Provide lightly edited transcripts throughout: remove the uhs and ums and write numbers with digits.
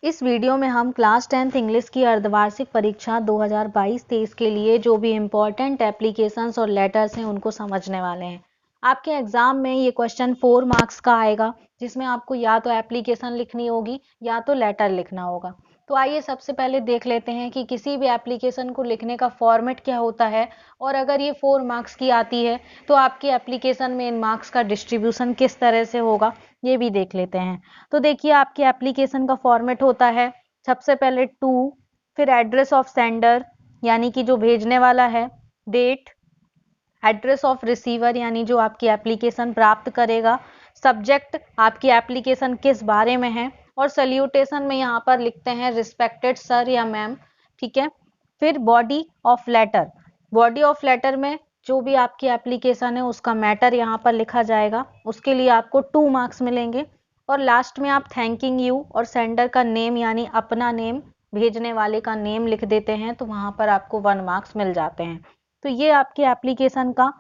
इस वीडियो में हम क्लास 10th इंग्लिश की अर्धवार्षिक परीक्षा 2022-23 के लिए जो भी इम्पोर्टेंट एप्लीकेशंस और लेटर्स हैं उनको समझने वाले हैं। आपके एग्जाम में ये क्वेश्चन 4 मार्क्स का आएगा, जिसमें आपको या तो एप्लीकेशन लिखनी होगी या तो लेटर लिखना होगा। तो आइए सबसे पहले देख लेते हैं कि किसी भी एप्लीकेशन को लिखने का फॉर्मेट क्या होता है, और अगर ये 4 मार्क्स की आती है तो आपकी एप्लीकेशन में इन मार्क्स का डिस्ट्रीब्यूशन किस तरह से होगा, ये भी देख लेते हैं। तो देखिए, आपकी एप्लीकेशन का फॉर्मेट होता है सबसे पहले टू, फिर एड्रेस ऑफ सेंडर यानी कि जो भेजने वाला है, डेट, एड्रेस ऑफ रिसीवर यानी जो आपकी एप्लीकेशन प्राप्त करेगा, सब्जेक्ट आपकी एप्लीकेशन किस बारे में है, और सल्यूटेशन में यहाँ पर लिखते हैं रिस्पेक्टेड सर या मैम, ठीक है। फिर body of letter, body of letter में जो भी आपकी एप्लीकेशन है उसका मैटर यहाँ पर लिखा जाएगा, उसके लिए आपको 2 मार्क्स मिलेंगे। और लास्ट में आप थैंकिंग यू और सेंडर का नेम यानी अपना नेम, भेजने वाले का नेम लिख देते हैं तो वहां पर आपको 1 मार्क्स मिल जाते हैं। तो ये आपके एप्लीकेशन का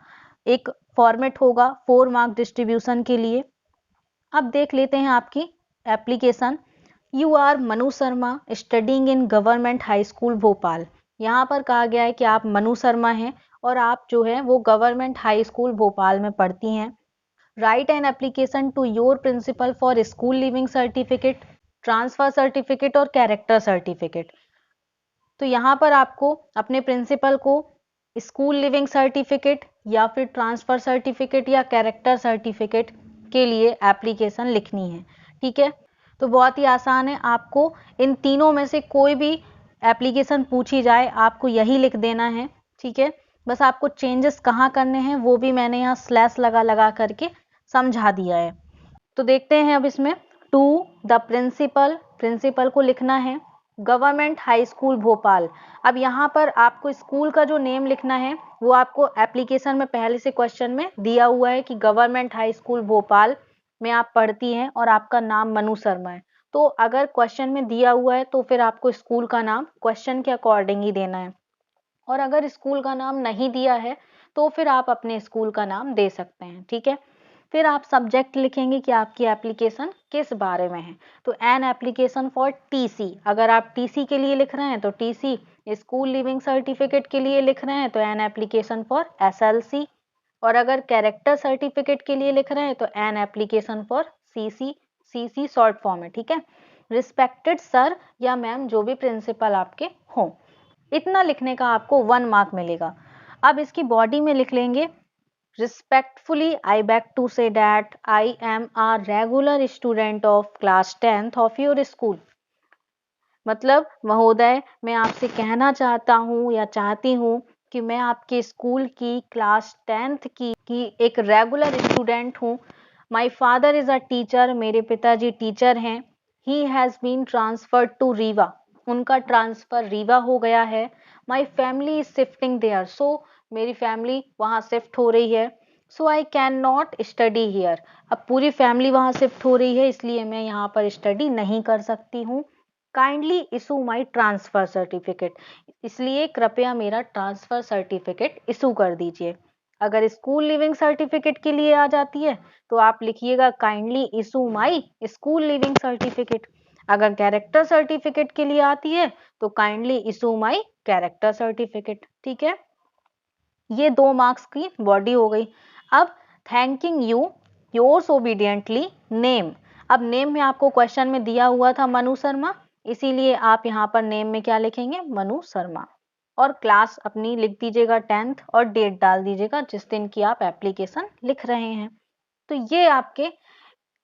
एक फॉर्मेट होगा 4 मार्क डिस्ट्रीब्यूशन के लिए। अब देख लेते हैं आपकी application. You are Manu Sharma studying in government high school Bhopal. यहाँ पर कहा गया है कि आप मनु शर्मा हैं और आप जो है वो गवर्नमेंट हाई स्कूल भोपाल में पढ़ती हैं। Write an application to your principal for school leaving certificate, transfer certificate और कैरेक्टर सर्टिफिकेट। तो यहाँ पर आपको अपने प्रिंसिपल को स्कूल लिविंग सर्टिफिकेट या फिर ट्रांसफर सर्टिफिकेट या कैरेक्टर सर्टिफिकेट के लिए एप्लीकेशन लिखनी है, ठीक है। तो बहुत ही आसान है, आपको इन तीनों में से कोई भी एप्लीकेशन पूछी जाए आपको यही लिख देना है, ठीक है। बस आपको चेंजेस कहाँ करने हैं वो भी मैंने यहाँ स्लैश लगा लगा करके समझा दिया है। तो देखते हैं अब इसमें। टू द प्रिंसिपल, प्रिंसिपल को लिखना है। गवर्नमेंट हाई स्कूल भोपाल, अब यहाँ पर आपको स्कूल का जो नेम लिखना है वो आपको एप्लीकेशन में पहले से क्वेश्चन में दिया हुआ है कि गवर्नमेंट हाई स्कूल भोपाल में आप पढ़ती हैं और आपका नाम मनु शर्मा है। तो अगर क्वेश्चन में दिया हुआ है तो फिर आपको स्कूल का नाम क्वेश्चन के अकॉर्डिंग ही देना है, और अगर स्कूल का नाम नहीं दिया है तो फिर आप अपने स्कूल का नाम दे सकते हैं, ठीक है। फिर आप सब्जेक्ट लिखेंगे कि आपकी एप्लीकेशन किस बारे में है। तो एन एप्लीकेशन फॉर टीसी, अगर आप टीसी के लिए लिख रहे हैं तो टीसी, स्कूल लिविंग सर्टिफिकेट के लिए लिख रहे हैं तो एन एप्लीकेशन फॉर एसएलसी, और अगर कैरेक्टर सर्टिफिकेट के लिए लिख रहे हैं तो N application for CC, CC short form है, ठीक है। रिस्पेक्टेड सर या मैम जो भी प्रिंसिपल आपके हों, इतना लिखने का आपको 1 मार्क मिलेगा। अब इसकी बॉडी में लिख लेंगे Respectfully, I beg to say that I am a regular student of class 10th of your school. मतलब महोदय, मैं आपसे कहना चाहता हूँ या चाहती हूँ कि मैं आपके स्कूल की क्लास 10th की एक रेगुलर स्टूडेंट हूँ। My father is a teacher, मेरे पिताजी टीचर हैं। He has been transferred to Rewa, उनका ट्रांसफ़र रीवा हो गया है। My family is shifting there, so मेरी फैमिली वहाँ शिफ्ट हो रही है। So I can not study here, अब पूरी फैमिली वहाँ शिफ्ट हो रही है इसलिए मैं यहाँ पर स्टडी नहीं कर सकती हूँ। काइंडली इशू माई ट्रांसफ़र सर्टिफिकेट, इसलिए कृपया मेरा ट्रांसफ़र सर्टिफिकेट इशू कर दीजिए। अगर स्कूल लिविंग सर्टिफिकेट के लिए आ जाती है तो आप लिखिएगा kindly issue my school leaving certificate. अगर कैरेक्टर सर्टिफिकेट के लिए आती है तो kindly issue my character certificate, ठीक है। ये 2 मार्क्स की बॉडी हो गई। अब thanking you yours obediently name, अब नेम में आपको क्वेश्चन में दिया हुआ था मनु शर्मा, इसीलिए आप यहाँ पर नेम में क्या लिखेंगे, मनु शर्मा। और क्लास अपनी लिख दीजिएगा 10th और डेट डाल दीजिएगा जिस दिन की आप एप्लीकेशन लिख रहे हैं। तो ये आपके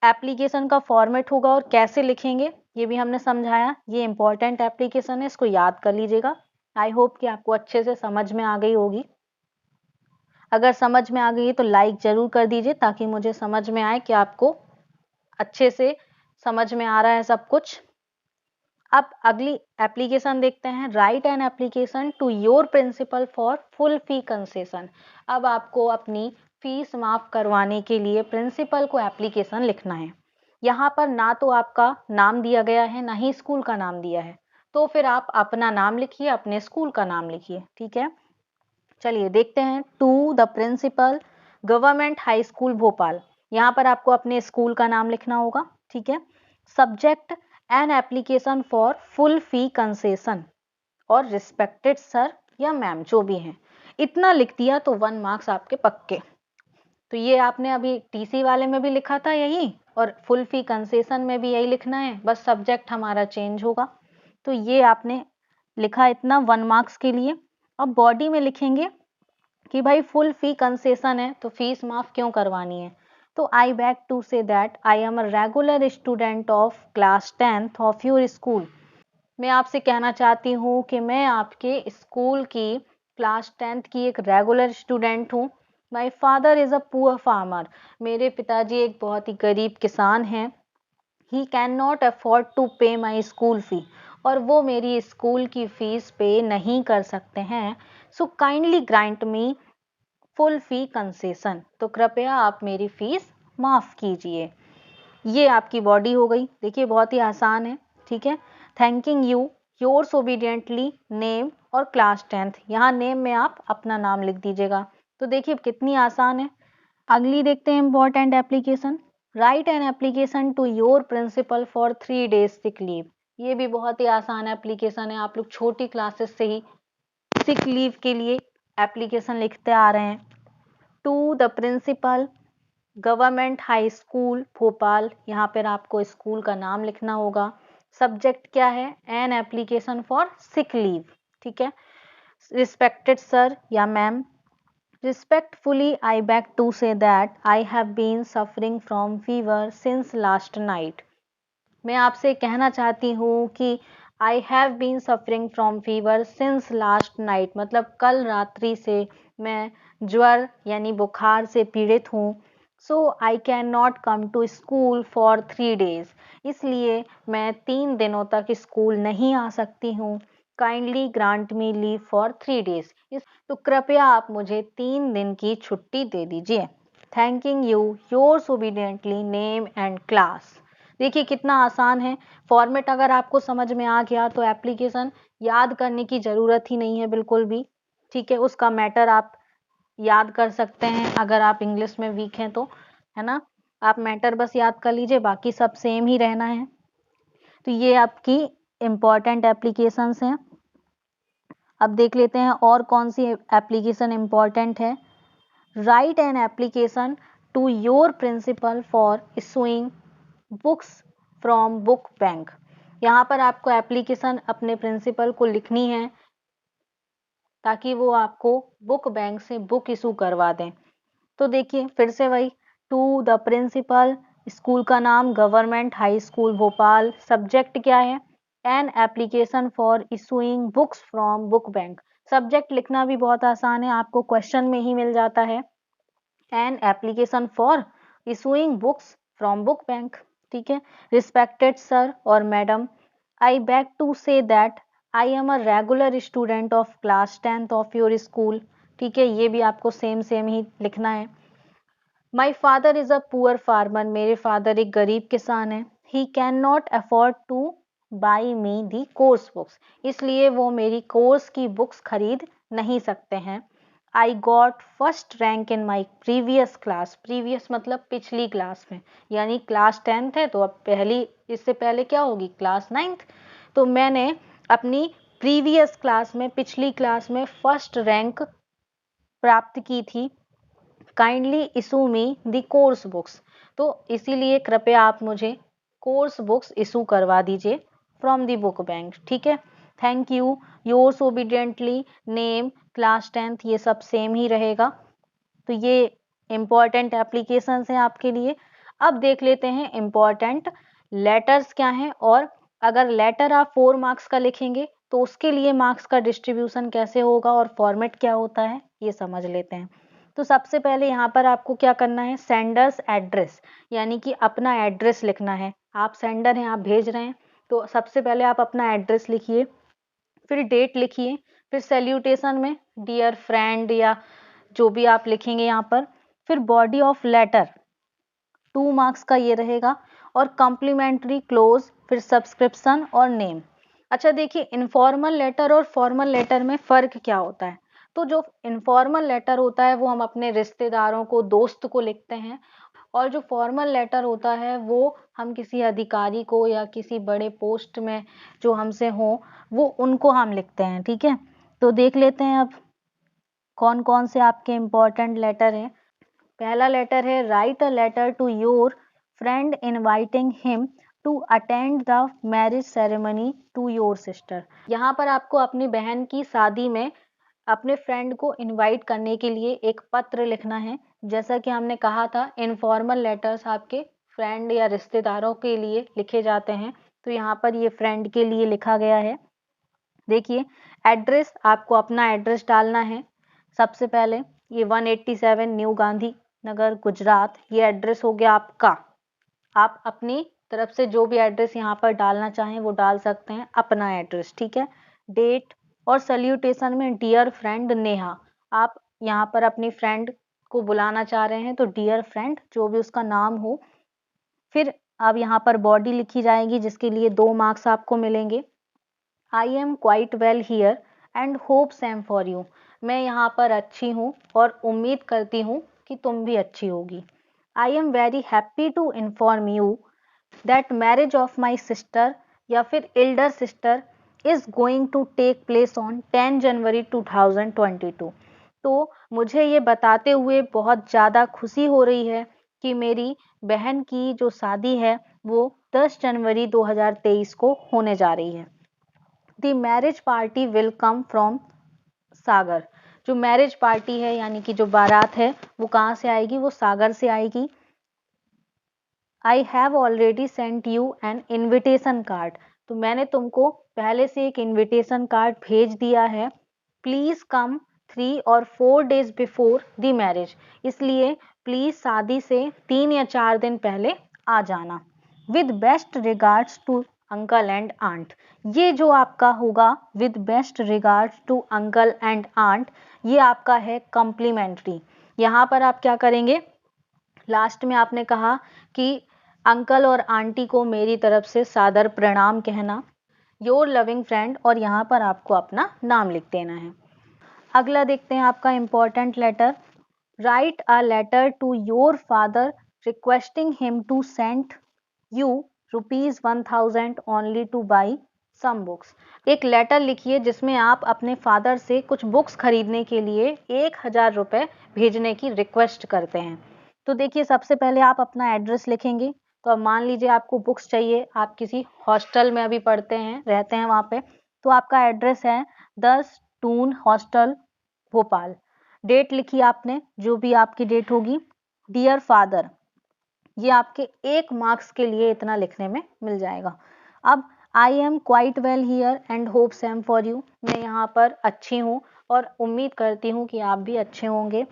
एप्लीकेशन का फॉर्मेट होगा, और कैसे लिखेंगे ये भी हमने समझाया। ये इंपॉर्टेंट एप्लीकेशन है, इसको याद कर लीजिएगा। आई होप कि आपको अच्छे से समझ में आ गई होगी। अगर समझ में आ गई है तो लाइक जरूर कर दीजिए ताकि मुझे समझ में आए कि आपको अच्छे से समझ में आ रहा है सब कुछ। अब अगली एप्लीकेशन देखते हैं। Write an application to your principal for full fee concession, अब आपको अपनी फीस माफ करवाने के लिए प्रिंसिपल को एप्लीकेशन लिखना है। यहाँ पर ना तो आपका नाम दिया गया है ना ही स्कूल का नाम दिया है, तो फिर आप अपना नाम लिखिए, अपने स्कूल का नाम लिखिए, ठीक है। चलिए देखते हैं। To the principal government high school Bhopal, यहाँ पर आपको अपने स्कूल का नाम लिखना होगा, ठीक है। Subject N application for full fee concession और रिस्पेक्टेड सर या मैम जो भी हैं, इतना लिख दिया तो 1 मार्क्स आपके पक्के। तो ये आपने अभी टीसी वाले में भी लिखा था यही, और फुल फी कंसेशन में भी यही लिखना है, बस सब्जेक्ट हमारा चेंज होगा। तो ये आपने लिखा इतना 1 मार्क्स के लिए। अब बॉडी में लिखेंगे कि भाई फुल फी कंसेशन है तो फीस माफ क्यों करवानी है। तो I beg to say that I am a regular student of class 10th of your school. मैं आपसे कहना चाहती हूँ कि मैं आपके स्कूल की क्लास 10th की एक रेगुलर स्टूडेंट हूँ। My father is a poor farmer. मेरे पिताजी एक बहुत ही गरीब किसान हैं। He can not afford to pay my school fee. और वो मेरी स्कूल की फीस पे नहीं कर सकते हैं। सो काइंडली ग्रांट मी फुल फी कंसेशन। तो कृपया आप मेरी फीस माफ़ कीजिए। ये आपकी बॉडी हो गई। देखिए बहुत ही आसान है, ठीक है। Thanking you, yours obediently, name और क्लास 10th। यहाँ नेम में आप अपना नाम लिख दीजिएगा। तो देखिए कितनी आसान है। अगली देखते हैं important application. Write an application to your principal for 3 days sick leave. ये भी बहुत ही आसान एप्लीकेशन है। आप लोग छोटी क्लासेस से ही सिक लीव के लिए एप्लीकेशन लिखते आ रहे हैं। To the principal, government high school Bhopal. यहाँ पर आपको स्कूल का नाम लिखना होगा। सब्जेक्ट क्या है, N application for sick leave, ठीक है। रिस्पेक्टेड सर या ma'am, respectfully I beg to say that I have been suffering from fever since last night. मैं आपसे कहना चाहती हूँ कि I have been suffering from fever since last night, मतलब कल रात्रि से मैं ज्वर यानी बुखार से पीड़ित हूँ। So I can not come to school for 3 days। इसलिए मैं 3 दिनों तक स्कूल नहीं आ सकती हूँ। Kindly grant me leave for 3 days। तो कृपया आप मुझे 3 दिन की छुट्टी दे दीजिए। Thanking you, yours obediently, name and class. देखिए कितना आसान है। फॉर्मेट अगर आपको समझ में आ गया तो एप्लीकेशन याद करने की ज़रूरत ही नहीं है बिल्कुल भी, ठीक है। उसका मैटर आप याद कर सकते हैं अगर आप इंग्लिश में वीक हैं तो, है ना। आप मैटर बस याद कर लीजिए, बाकी सब सेम ही रहना है। तो ये आपकी इम्पॉर्टेंट एप्लीकेशंस हैं। अब देख लेते हैं और कौन सी एप्लीकेशन इम्पॉर्टेंट है। Write an application to your principal for issuing books from book bank. यहाँ पर आपको एप्लीकेशन अपने प्रिंसिपल को लिखनी है ताकि वो आपको बुक बैंक से बुक इशू करवा दें। तो देखिए फिर से वही, टू द प्रिंसिपल, स्कूल का नाम government high school Bhopal, subject क्या है, N application for issuing books from book bank. Subject लिखना भी बहुत आसान है, आपको क्वेश्चन में ही मिल जाता है। N application for issuing books from book bank, ठीक है। रिस्पेक्टेड सर और madam, I beg to say that I am a regular student of class 10th of your school, ठीक है। ये भी आपको सेम ही लिखना है। My father is a poor farmer. मेरे फादर एक गरीब किसान है। He can not afford to buy me the course books. इसलिए वो मेरी कोर्स की बुक्स खरीद नहीं सकते हैं। I got first rank in my previous class. Previous मतलब पिछली क्लास में, यानी क्लास 10th है तो अब पहली, इससे पहले क्या होगी, क्लास 9th। तो मैंने अपनी प्रीवियस क्लास में, पिछली क्लास में फर्स्ट रैंक प्राप्त की थी। Kindly issue me the course books. तो इसीलिए कृपया आप मुझे कोर्स बुक्स इशू करवा दीजिए फ्रॉम द बुक बैंक, ठीक है। Thank you, yours obediently, name, class 10th, ये सब सेम ही रहेगा। तो ये इम्पॉर्टेंट एप्लीकेशंस हैं आपके लिए। अब देख लेते हैं इम्पॉर्टेंट लेटर्स क्या हैं, और अगर लेटर आप 4 मार्क्स का लिखेंगे तो उसके लिए मार्क्स का डिस्ट्रीब्यूशन कैसे होगा और फॉर्मेट क्या होता है ये समझ लेते हैं। तो सबसे पहले यहाँ पर आपको क्या करना है, सेंडर्स एड्रेस, यानी कि अपना एड्रेस लिखना है। आप सेंडर हैं, आप भेज रहे हैं, तो सबसे पहले आप अपना एड्रेस लिखिए, फिर डेट लिखिए, फिर सैल्यूटेशन में डियर फ्रेंड या जो भी आप लिखेंगे यहाँ पर, फिर बॉडी ऑफ लेटर 2 मार्क्स का ये रहेगा, और कॉम्प्लीमेंट्री क्लोज, फिर सब्सक्रिप्शन और नेम। अच्छा देखिए, इनफॉर्मल लेटर और फॉर्मल लेटर में फ़र्क क्या होता है। तो जो इनफॉर्मल लेटर होता है वो हम अपने रिश्तेदारों को, दोस्त को लिखते हैं, और जो फॉर्मल लेटर होता है वो हम किसी अधिकारी को या किसी बड़े पोस्ट में जो हमसे हो वो उनको हम लिखते हैं। ठीक है, तो देख लेते हैं अब कौन कौन से आपके इम्पोर्टेंट लेटर हैं। पहला लेटर है write a letter to your friend inviting him to attend the marriage ceremony to your sister. यहाँ पर आपको अपनी बहन की शादी में अपने फ्रेंड को इनवाइट करने के लिए एक पत्र लिखना है। जैसा कि हमने कहा था इनफॉर्मल लेटर्स आपके फ्रेंड या रिश्तेदारों के लिए लिखे जाते हैं, तो यहाँ पर ये फ्रेंड के लिए लिखा गया है। देखिए एड्रेस, आपको अपना एड्रेस डालना है। सबसे पहले ये 187 न्यू गांधी नगर गुजरात, ये एड्रेस हो गया आपका। आप अपनी तरफ से जो भी एड्रेस यहाँ पर डालना चाहें वो डाल सकते हैं, अपना एड्रेस। ठीक है, डेट और सल्यूटेशन में डियर फ्रेंड नेहा, आप यहाँ पर अपनी फ्रेंड को बुलाना चाह रहे हैं तो डियर फ्रेंड जो भी उसका नाम हो। फिर अब यहाँ पर बॉडी लिखी जाएगी जिसके लिए 2 मार्क्स आपको मिलेंगे। I am quite well here and hope same for you, मैं यहाँ पर अच्छी हूँ और उम्मीद करती हूँ कि तुम भी अच्छी होगी। I am very happy to inform you that marriage of my sister या फिर elder sister is going to take place on 10 January 2022। तो मुझे ये बताते हुए बहुत ज़्यादा खुशी हो रही है कि मेरी बहन की जो शादी है वो 10 जनवरी 2023 को होने जा रही है। The marriage party will come from Sagar, जो मैरिज पार्टी है यानी कि जो बारात है वो कहाँ से आएगी, वो सागर से आएगी। I have already sent you an invitation card, तो मैंने तुमको पहले से एक इन्विटेशन कार्ड भेज दिया है। प्लीज कम 3 और 4 डेज बिफोर द मैरिज, इसलिए प्लीज शादी से 3 या 4 दिन पहले आ जाना। With best regards to uncle and aunt, ये जो आपका होगा with best regards to uncle and aunt, ये आपका है कॉम्प्लीमेंट्री। यहाँ पर आप क्या करेंगे, लास्ट में आपने कहा कि अंकल और आंटी को मेरी तरफ से सादर प्रणाम कहना, योर लविंग फ्रेंड, और यहाँ पर आपको अपना नाम लिख देना है। अगला देखते हैं आपका important letter. Write a letter to your father requesting him to send you ₹1000 only to buy some books. एक लेटर लिखिए जिसमें आप अपने फादर से कुछ बुक्स खरीदने के लिए 1000 रुपये भेजने की रिक्वेस्ट करते हैं। तो देखिए सबसे पहले आप अपना एड्रेस लिखेंगे। तो अब मान लीजिए आपको बुक्स चाहिए, आप किसी हॉस्टल में अभी पढ़ते हैं, रहते हैं वहाँ पे, तो आपका एड्रेस है 10 टून हॉस्टल भोपाल। डेट लिखी आपने, जो भी आपकी डेट होगी। डियर फादर, ये आपके 1 मार्क्स के लिए इतना लिखने में मिल जाएगा। अब I am quite well here and hope same for you, मैं यहाँ पर अच्छी हूँ और उम्मीद करती हूँ कि आप भी अच्छे होंगे।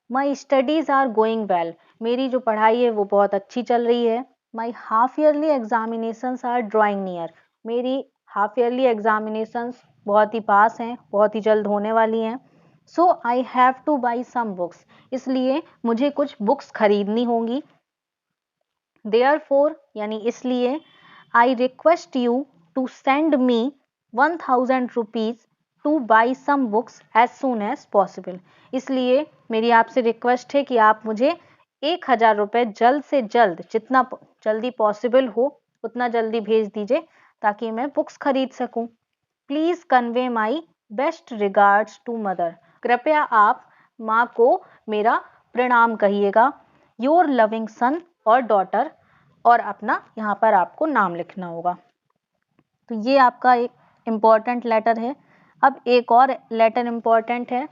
My studies are going well, मेरी जो पढ़ाई है वो बहुत अच्छी चल रही है। My half yearly examinations are drawing near, मेरी हाफ ईयरली एग्जामिनेशंस बहुत ही पास हैं, बहुत ही जल्द होने वाली हैं। So I have to buy some books, इसलिए मुझे कुछ बुक्स खरीदनी होंगी। देयरफॉर यानी इसलिए, I request you to send me 1000 rupees to buy some books as soon as possible, इसलिए मेरी आपसे रिक्वेस्ट है कि आप मुझे 1000 रुपये जल्द से जल्द, जितना जल्दी पॉसिबल हो उतना जल्दी भेज दीजिए ताकि मैं बुक्स खरीद सकूं। Please convey my best regards to mother, कृपया आप माँ को मेरा प्रणाम कहिएगा। योर लविंग सन और डॉटर, और अपना यहाँ पर आपको नाम लिखना होगा। तो ये आपका एक इम्पॉर्टेंट लेटर है। अब एक और लेटर इम्पॉर्टेंट है।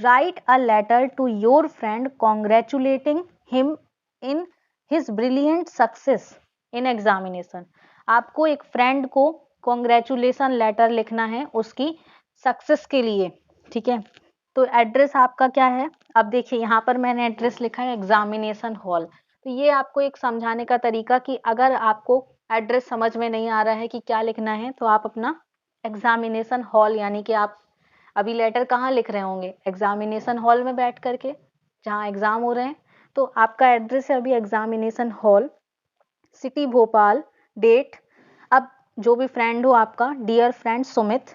Write a letter to your friend congratulating him in his brilliant success in examination, आपको एक फ्रेंड को कॉन्ग्रेचुलेशन लेटर लिखना है उसकी सक्सेस के लिए। ठीक है, तो एड्रेस आपका क्या है, अब देखिए यहाँ पर मैंने एड्रेस लिखा है एग्जामिनेशन हॉल। तो ये आपको एक समझाने का तरीका कि अगर आपको एड्रेस समझ में नहीं आ रहा है कि क्या लिखना है तो आप अपना एग्जामिनेशन हॉल, यानी कि आप अभी लेटर कहाँ लिख रहे होंगे, एग्जामिनेशन हॉल में बैठ करके जहाँ एग्जाम हो रहे हैं, तो आपका एड्रेस है अभी examination hall, city Bhopal. Date, अब जो भी फ्रेंड हो आपका, dear friend Sumit,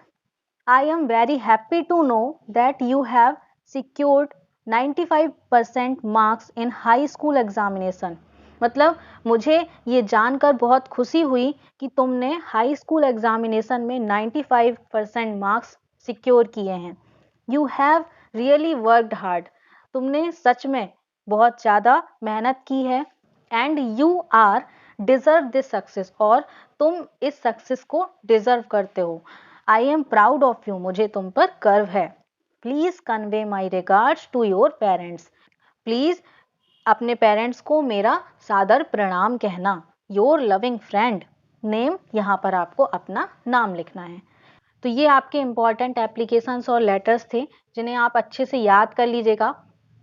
I am very happy to know that you have secured 95% marks in high school examination. मतलब मुझे ये जानकर बहुत खुशी हुई कि तुमने हाई स्कूल एग्जामिनेशन में 95% मार्क्स सिक्योर किए हैं। You have really worked hard. तुमने सच में बहुत ज़्यादा मेहनत की है। And you are deserve this success, और तुम इस सक्सेस को डिजर्व करते हो। I am proud of you. मुझे तुम पर गर्व है। Please convey my regards to your parents. Please अपने पेरेंट्स को मेरा सादर प्रणाम कहना। Your loving friend. नेम, यहाँ पर आपको अपना नाम लिखना है। तो ये आपके इम्पॉर्टेंट एप्लीकेशंस और लेटर्स थे जिन्हें आप अच्छे से याद कर लीजिएगा।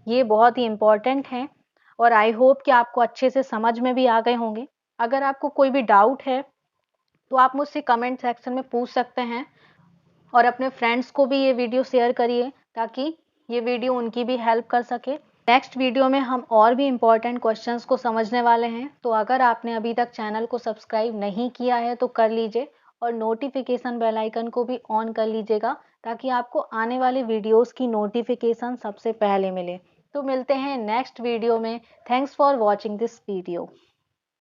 ये बहुत ही इम्पॉर्टेंट हैं और आई होप कि आपको अच्छे से समझ में भी आ गए होंगे। अगर आपको कोई भी डाउट है तो आप मुझसे कमेंट सेक्शन में पूछ सकते हैं, और अपने फ्रेंड्स को भी ये वीडियो शेयर करिए ताकि ये वीडियो उनकी भी हेल्प कर सके। नेक्स्ट वीडियो में हम और भी इम्पॉर्टेंट क्वेश्चंस को समझने वाले हैं। तो अगर आपने अभी तक चैनल को सब्सक्राइब नहीं किया है तो कर लीजिए, और नोटिफिकेशन बेल आइकन को भी ऑन कर लीजिएगा ताकि आपको आने वाले वीडियोस की नोटिफिकेशन सबसे पहले मिले। तो मिलते हैं नेक्स्ट वीडियो में। Thanks for watching this video.